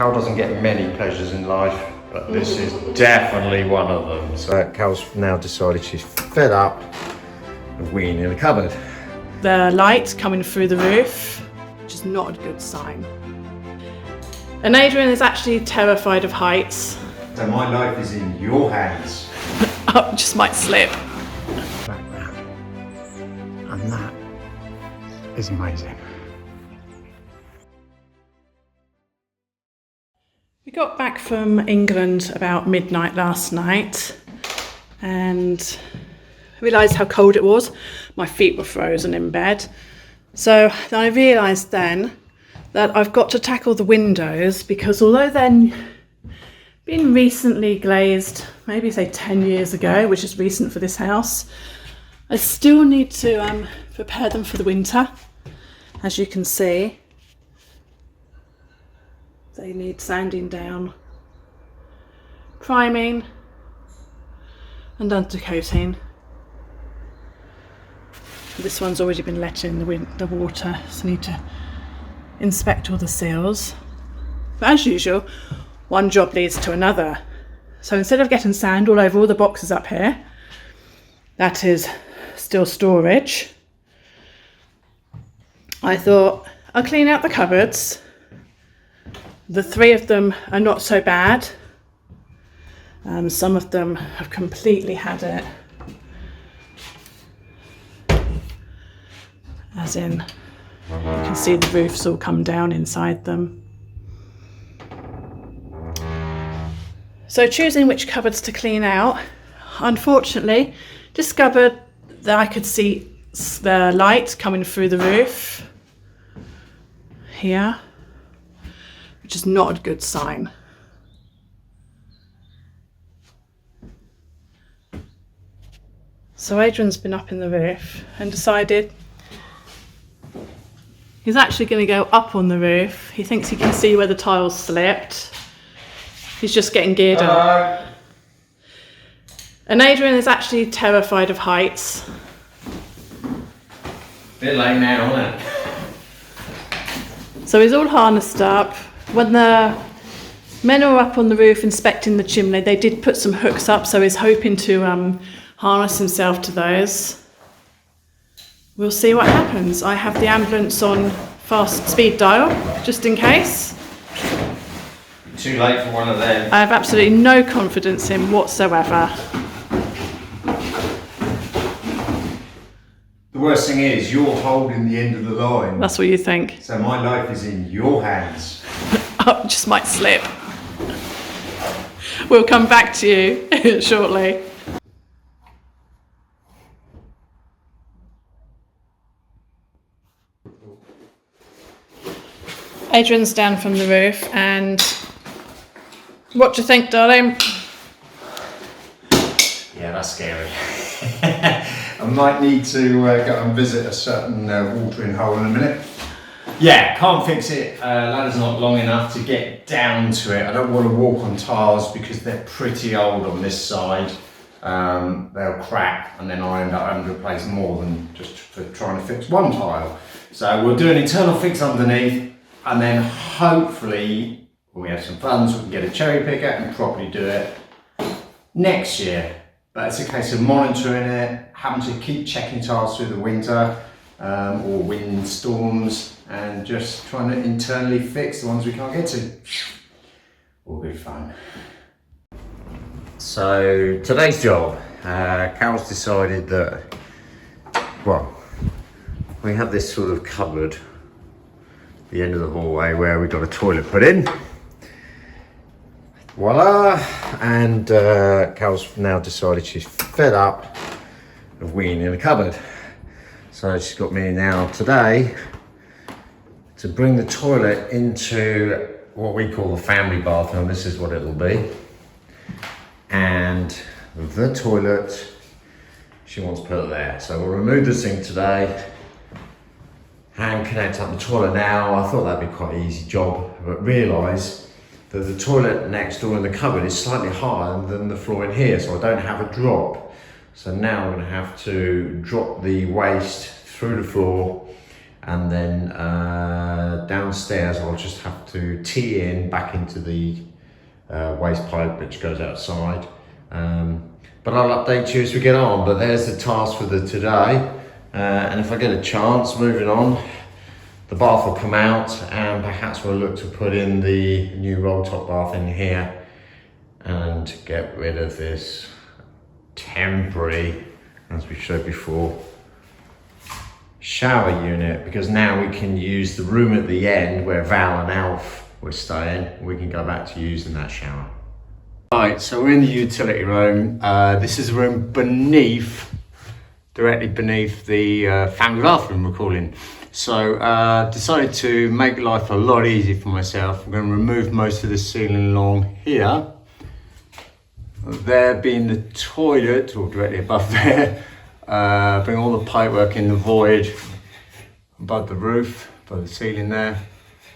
Carole doesn't get many pleasures in life, but this is definitely one of them. So Carole's now decided she's fed up of winging in the cupboard. The light coming through the roof, which is not a good sign. And Adrian is actually terrified of heights. So my life is in your hands. Oh, just might slip. Like that. And that is amazing. We got back from England about midnight last night and realised how cold it was. My feet were frozen in bed. So I realised then that I've got to tackle the windows, because although they're been recently glazed, maybe say 10 years ago, which is recent for this house, I still need to prepare them for the winter. As you can see, they need sanding down, priming and undercoating. This one's already been let in the water, so I need to inspect all the seals. But as usual, one job leads to another. So instead of getting sand all over all the boxes up here, that is still storage, I thought I'll clean out the cupboards. The 3 of them are not so bad. Some of them have completely had it. As in, you can see the roof's all come down inside them. So choosing which cupboards to clean out, unfortunately, discovered that I could see the light coming through the roof here, which is not a good sign. So Adrian's been up in the roof and decided he's actually going to go up on the roof. He thinks he can see where the tiles slipped. He's just getting geared up. And Adrian is actually terrified of heights. Bit late now, isn't it? So he's all harnessed up. When the men were up on the roof inspecting the chimney, they did put some hooks up, so he's hoping to harness himself to those. We'll see what happens. I have the ambulance on fast speed dial, just in case. Too late for one of them. I have absolutely no confidence in whatsoever. The worst thing is, you're holding the end of the line. That's what you think. So my life is in your hands. Oh, just might slip. We'll come back to you shortly. Adrian's down from the roof, and what do you think, darling? Yeah, that's scary. I might need to go and visit a certain watering hole in a minute. Yeah, can't fix it. Ladder's not long enough to get down to it. I don't want to walk on tiles because they're pretty old on this side. They'll crack, and then I end up having to replace more than just for trying to fix one tile. So we'll do an internal fix underneath, and then hopefully, when we have some funds, we can get a cherry picker and properly do it next year. But it's a case of monitoring it, having to keep checking tiles through the winter or wind storms, and just trying to internally fix the ones we can't get to. Will be fun. So today's job, Carole's decided that, well, we have this sort of cupboard at the end of the hallway where we've got a toilet put in. Voila! And Carole's now decided she's fed up of winging in the cupboard. So she's got me now today to bring the toilet into what we call the family bathroom. This is what it'll be. And the toilet, she wants to put it there. So we'll remove the sink today and connect up the toilet. Now, I thought that'd be quite an easy job, but realised that the toilet next door in the cupboard is slightly higher than the floor in here, so I don't have a drop. So now I'm going to have to drop the waste through the floor and then downstairs I'll just have to tee in back into the waste pipe which goes outside. But I'll update you as we get on. But there's the task for the today, and if I get a chance, moving on, the bath will come out, and perhaps we'll look to put in the new roll top bath in here and get rid of this temporary, as we showed before, shower unit, because now we can use the room at the end where Val and Alf were staying. We can go back to using that shower. Right, so we're in the utility room. This is a room directly beneath the family bathroom we're calling. So decided to make life a lot easier for myself. I'm going to remove most of the ceiling along here. There being the toilet, or directly above there. Bring all the pipework in the void above the roof, above the ceiling there,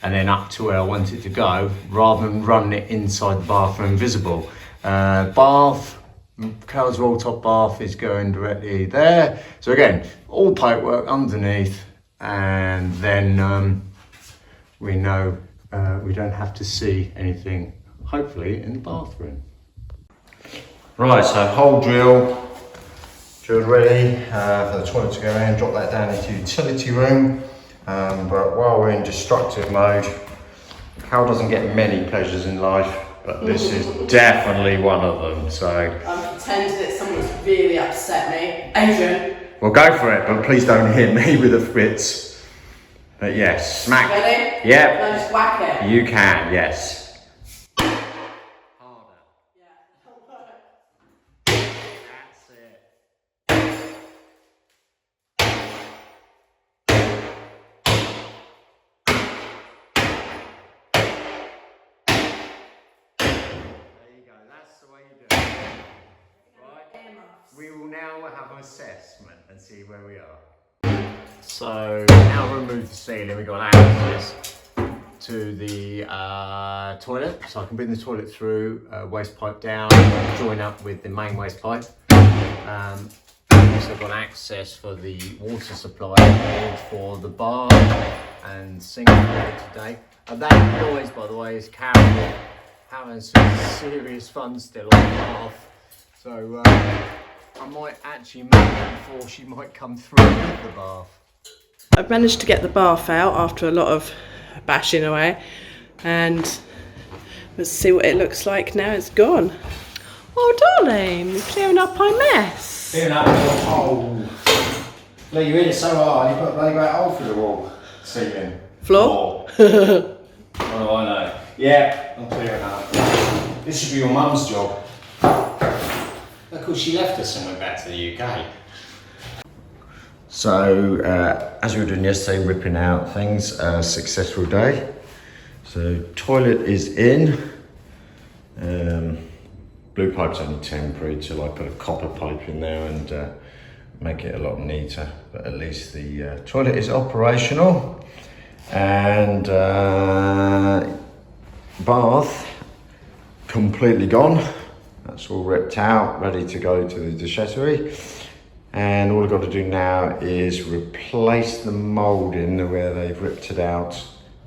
and then up to where I want it to go, rather than running it inside the bathroom visible. Bath, Carole's roll top bath is going directly there. So again, all pipework underneath, and then we know we don't have to see anything, hopefully, in the bathroom. Right, so hole drilled ready for the toilet to go in, drop that down into the utility room. But while we're in destructive mode, Carole doesn't get many pleasures in life, but this is definitely one of them. So I'm pretending that someone's really upset me. Adrian. Well, go for it, but please don't hit me with the fits. But yes, smack. Ready? Yep. Can I just whack it? You can, yes. We will now have an assessment and see where we are. So now remove the ceiling, we've got access to the toilet. So I can bring the toilet through, waste pipe down, join up with the main waste pipe. Also got access for the water supply for the bar and sink today. And that noise, by the way, is Carole having some serious fun still on the bath. So I might actually move before she might come through with the bath. I've managed to get the bath out after a lot of bashing away, and let's see what it looks like now it's gone. Oh darling, you're clearing up my mess. Clearing up your hole. Look, you hit it so hard, you put a bloody great hole through the wall. Ceiling. Floor? What do I know? Yeah, I'm clearing up. This should be your mum's job. Of course, she left us and went back to the UK. So, as we were doing yesterday, ripping out things, successful day. So, toilet is in. Blue pipe's only temporary till I put a copper pipe in there and make it a lot neater. But at least the toilet is operational. And bath completely gone. That's all ripped out, ready to go to the déchetterie. And all I've got to do now is replace the moulding where they've ripped it out,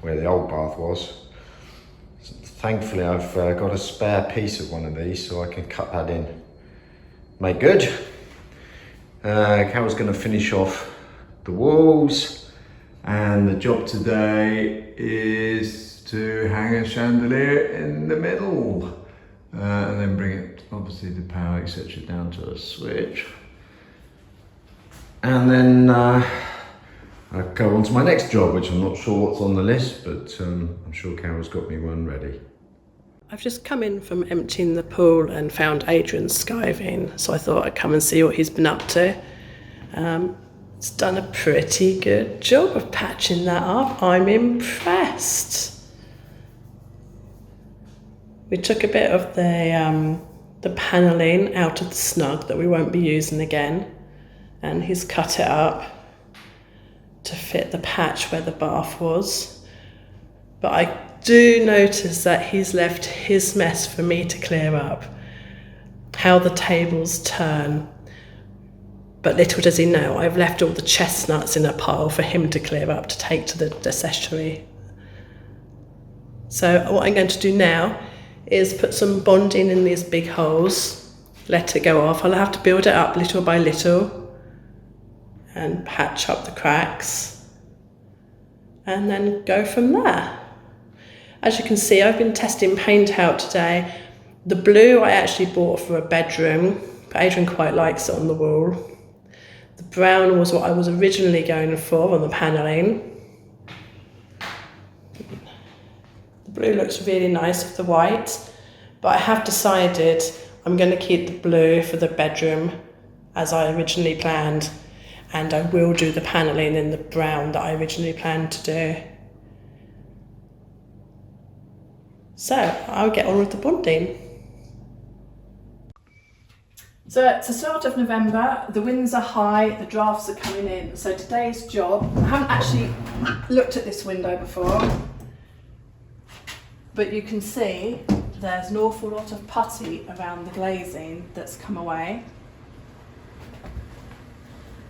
where the old bath was. So thankfully, I've got a spare piece of one of these, so I can cut that in. Make good. Carole's going to finish off the walls, and the job today is to hang a chandelier in the middle. And then bring it, obviously the power, etc. down to a switch. And then I'll go on to my next job, which I'm not sure what's on the list, but I'm sure Carole's got me one ready. I've just come in from emptying the pool and found Adrian skiving, so I thought I'd come and see what he's been up to. He's done a pretty good job of patching that up. I'm impressed. We took a bit of the panelling out of the snug that we won't be using again, and he's cut it up to fit the patch where the bath was. But I do notice that he's left his mess for me to clear up. How the tables turn. But little does he know, I've left all the chestnuts in a pile for him to clear up to take to the accessory. So what I'm going to do now is put some bonding in these big holes, let it go off. I'll have to build it up little by little and patch up the cracks and then go from there. As you can see, I've been testing paint out today. The blue I actually bought for a bedroom, but Adrian quite likes it on the wall. The brown was what I was originally going for on the panelling. The blue looks really nice with the white, but I have decided I'm going to keep the blue for the bedroom as I originally planned, and I will do the panelling in the brown that I originally planned to do. So I'll get on with the bonding. So it's the start of November, the winds are high, the drafts are coming in. So today's job, I haven't actually looked at this window before, but you can see there's an awful lot of putty around the glazing that's come away.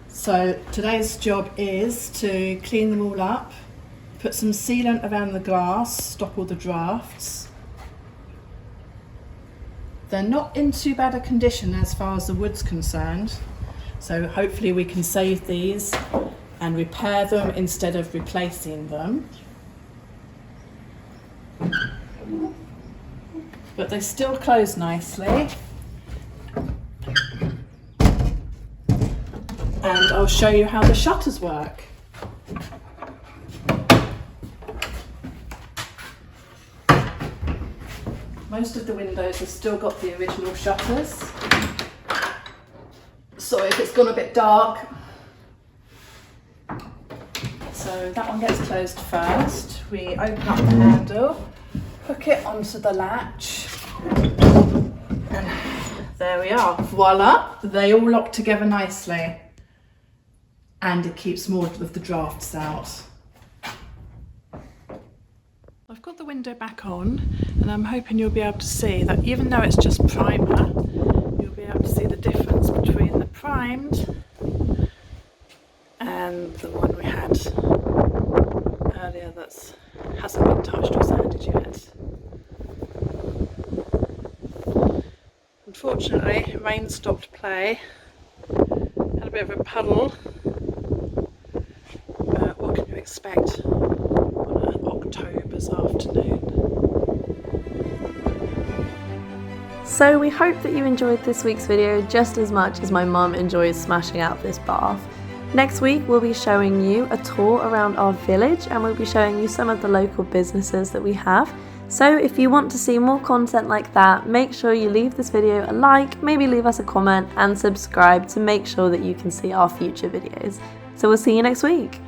So today's job is to clean them all up, put some sealant around the glass, stop all the drafts. They're not in too bad a condition as far as the wood's concerned, so hopefully we can save these and repair them instead of replacing them. But they still close nicely. And I'll show you how the shutters work. Most of the windows have still got the original shutters. So if it's gone a bit dark, so that one gets closed first. We open up the handle, hook it onto the latch, and there we are. Voila, they all lock together nicely. And it keeps more of the drafts out. I've got the window back on, and I'm hoping you'll be able to see that even though it's just primer, you'll be able to see the difference between the primed and the one we had earlier that hasn't been touched or sanded yet. Unfortunately, rain stopped play, had a bit of a puddle, but what can you expect on an October's afternoon? So we hope that you enjoyed this week's video just as much as my mum enjoys smashing out this bath. Next week we'll be showing you a tour around our village, and we'll be showing you some of the local businesses that we have. So if you want to see more content like that, make sure you leave this video a like, maybe leave us a comment and subscribe to make sure that you can see our future videos. So we'll see you next week.